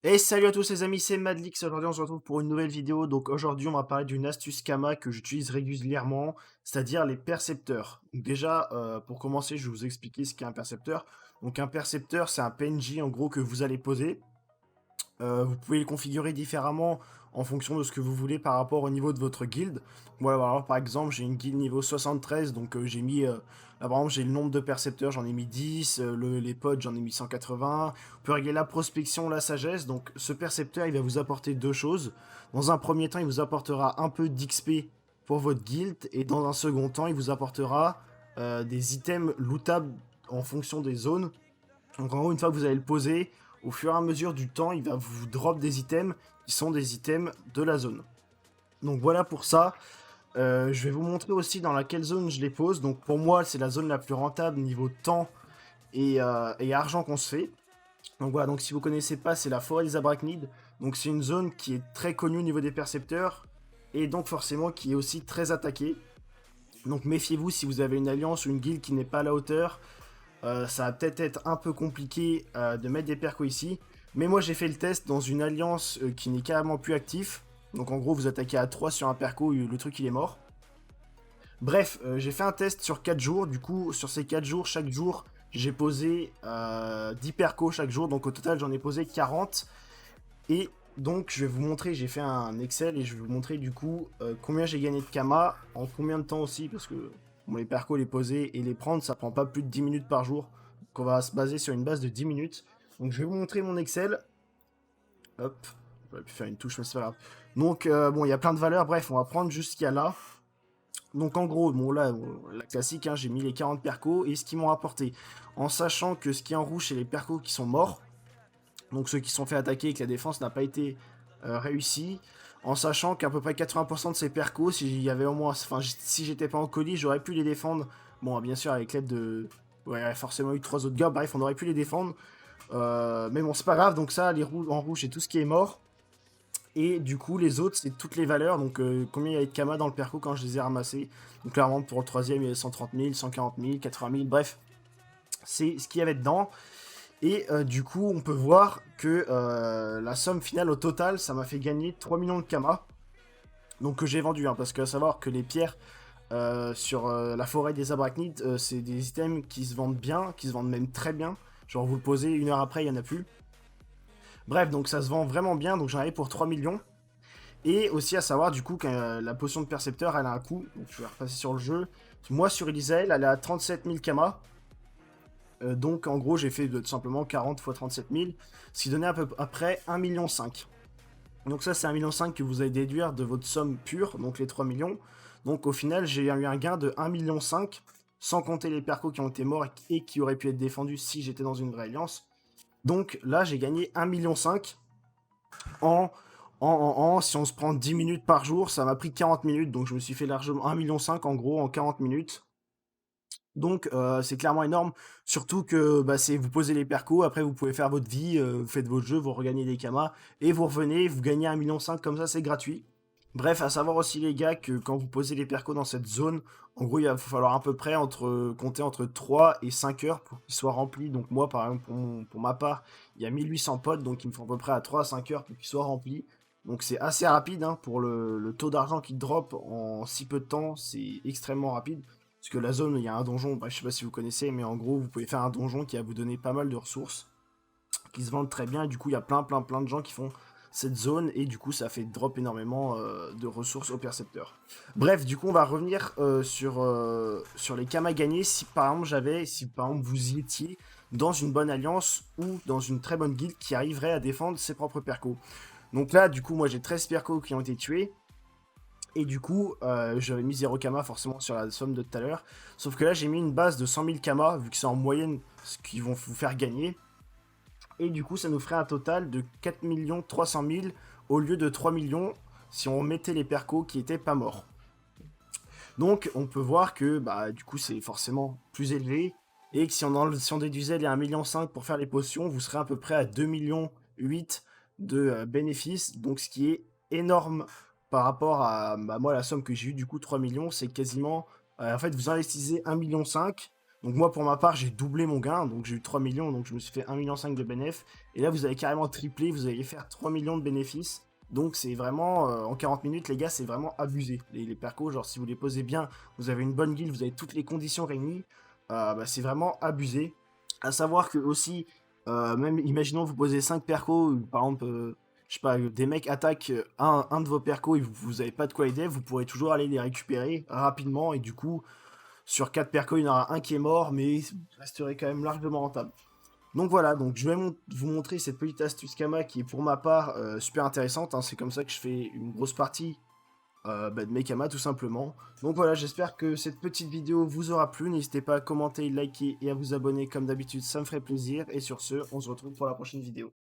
Et salut à tous les amis, c'est Madlix. Aujourd'hui on se retrouve pour une nouvelle vidéo. Donc aujourd'hui on va parler d'une astuce Kama que j'utilise régulièrement, c'est-à-dire les percepteurs. Donc déjà, pour commencer, je vais vous expliquer ce qu'est un percepteur. Donc un percepteur, c'est un PNJ en gros que vous allez poser. Vous pouvez le configurer différemment en fonction de ce que vous voulez par rapport au niveau de votre guilde. Voilà, par exemple, j'ai une guilde niveau 73, donc j'ai mis, là par exemple, j'ai le nombre de percepteurs, j'en ai mis 10, les pods, j'en ai mis 180. On peut régler la prospection, la sagesse, donc ce percepteur, il va vous apporter deux choses. Dans un premier temps, il vous apportera un peu d'XP pour votre guild, et dans un second temps, il vous apportera des items lootables en fonction des zones. Donc en gros, une fois que vous allez le poser, au fur et à mesure du temps, il va vous drop des items qui sont des items de la zone. Donc voilà pour ça. Je vais vous montrer aussi dans laquelle zone je les pose. Donc pour moi, c'est la zone la plus rentable niveau temps et argent qu'on se fait. Donc voilà, donc si vous connaissez pas, c'est la forêt des Arachnides. Donc c'est une zone qui est très connue au niveau des percepteurs et donc forcément qui est aussi très attaquée. Donc méfiez-vous si vous avez une alliance ou une guilde qui n'est pas à la hauteur. Ça va peut-être être un peu compliqué de mettre des percos ici. Mais moi j'ai fait le test dans une alliance qui n'est carrément plus actif. Donc en gros vous attaquez à 3 sur un perco, le truc il est mort. Bref, j'ai fait un test sur 4 jours. Du coup sur ces 4 jours, chaque jour j'ai posé 10 percos chaque jour. Donc au total j'en ai posé 40. Et donc je vais vous montrer, j'ai fait un Excel et je vais vous montrer du coup combien j'ai gagné de Kama, en combien de temps aussi, parce que bon, les percos, les poser et les prendre, ça prend pas plus de 10 minutes par jour. Donc on va se baser sur une base de 10 minutes. Donc je vais vous montrer mon Excel. Hop, j'aurais pu faire une touche, mais c'est pas grave. Donc bon, il y a plein de valeurs, bref, on va prendre jusqu'à là. Donc en gros, bon là, la classique, hein, j'ai mis les 40 percos et ce qu'ils m'ont rapporté. En sachant que ce qui est en rouge, c'est les percos qui sont morts. Donc ceux qui sont fait attaquer et que la défense n'a pas été réussie, en sachant qu'à peu près 80% de ces percos, s'il y avait au moins, enfin si j'étais pas en colis, j'aurais pu les défendre. Bon, bien sûr avec l'aide de, ouais, forcément eu trois autres gars. Bref, on aurait pu les défendre. Mais bon, c'est pas grave. Donc ça, les en rouge, c'est tout ce qui est mort. Et du coup, les autres, c'est toutes les valeurs. Donc combien il y avait de Kama dans le perco quand je les ai ramassés. Donc clairement, pour le troisième, il y avait 130 000, 140 000, 80 000. Bref, c'est ce qu'il y avait dedans. Et du coup, on peut voir que la somme finale au total, ça m'a fait gagner 3 millions de Kama. Donc que j'ai vendu, hein, parce que à savoir que les pierres sur la forêt des Arachnides, c'est des items qui se vendent bien, qui se vendent même très bien. Genre vous le posez, une heure après, il n'y en a plus. Bref, donc ça se vend vraiment bien, donc j'en avais pour 3 millions. Et aussi à savoir du coup que la potion de percepteur, elle a un coût. Donc je vais repasser sur le jeu. Moi sur Elisael, elle est à 37 000 Kama. Donc en gros j'ai fait tout simplement 40 x 37 000, ce qui donnait à peu près 1,5 million. Donc ça c'est 1,5 million que vous allez déduire de votre somme pure, donc les 3 millions. Donc au final j'ai eu un gain de 1,5 million, sans compter les percos qui ont été morts et qui auraient pu être défendus si j'étais dans une vraie alliance. Donc là j'ai gagné 1,5 million si on se prend 10 minutes par jour, ça m'a pris 40 minutes, donc je me suis fait largement 1,5 million en gros en 40 minutes. Donc c'est clairement énorme, surtout que bah, vous posez les percos, après vous pouvez faire votre vie, vous faites votre jeu, vous regagnez des kamas, et vous revenez, vous gagnez 1,5 million comme ça, c'est gratuit. Bref, à savoir aussi les gars que quand vous posez les percos dans cette zone, en gros il va falloir à peu près compter entre 3 et 5 heures pour qu'ils soient remplis. Donc moi par exemple pour ma part, il y a 1800 potes, donc il me faut à peu près à 3 à 5 heures pour qu'ils soient remplis. Donc c'est assez rapide hein, pour le taux d'argent qui drop en si peu de temps, c'est extrêmement rapide. Parce que la zone, il y a un donjon, bah, je sais pas si vous connaissez, mais en gros, vous pouvez faire un donjon qui va vous donner pas mal de ressources, qui se vendent très bien, et du coup, il y a plein de gens qui font cette zone, et du coup, ça fait drop énormément de ressources aux percepteurs. Bref, du coup, on va revenir sur les kamas gagnés, si par exemple vous y étiez dans une bonne alliance, ou dans une très bonne guilde qui arriverait à défendre ses propres percos. Donc là, du coup, moi j'ai 13 percos qui ont été tués, et du coup, j'avais mis 0 Kama forcément sur la somme de tout à l'heure. Sauf que là, j'ai mis une base de 100 000 Kama, vu que c'est en moyenne ce qu'ils vont vous faire gagner. Et du coup, ça nous ferait un total de 4 300 000 au lieu de 3 millions si on mettait les percos qui étaient pas morts. Donc, on peut voir que bah, du coup, c'est forcément plus élevé. Et que si on déduisait les 1,5 million pour faire les potions, vous serez à peu près à 2,8 millions de bénéfices. Donc, ce qui est énorme par rapport à bah, moi, la somme que j'ai eue, du coup, 3 millions, c'est quasiment. En fait, vous investissez 1,5 million. Donc moi, pour ma part, j'ai doublé mon gain, donc j'ai eu 3 millions, donc je me suis fait 1,5 million de bénéfices. Et là, vous avez carrément triplé, vous allez faire 3 millions de bénéfices. Donc c'est vraiment, en 40 minutes, les gars, c'est vraiment abusé. Les percos, genre si vous les posez bien, vous avez une bonne guilde, vous avez toutes les conditions réunies, bah, c'est vraiment abusé. À savoir que aussi, même imaginons vous posez 5 percos, par exemple, je sais pas, des mecs attaquent un de vos percos et vous avez pas de quoi aider, vous pourrez toujours aller les récupérer rapidement et du coup, sur 4 percos, il y en aura un qui est mort, mais ça resterait quand même largement rentable. Donc voilà, donc je vais vous montrer cette petite astuce Kama qui est pour ma part super intéressante, hein. C'est comme ça que je fais une grosse partie bah, de mes Kama tout simplement. Donc voilà, j'espère que cette petite vidéo vous aura plu. N'hésitez pas à commenter, liker et à vous abonner comme d'habitude, ça me ferait plaisir. Et sur ce, on se retrouve pour la prochaine vidéo.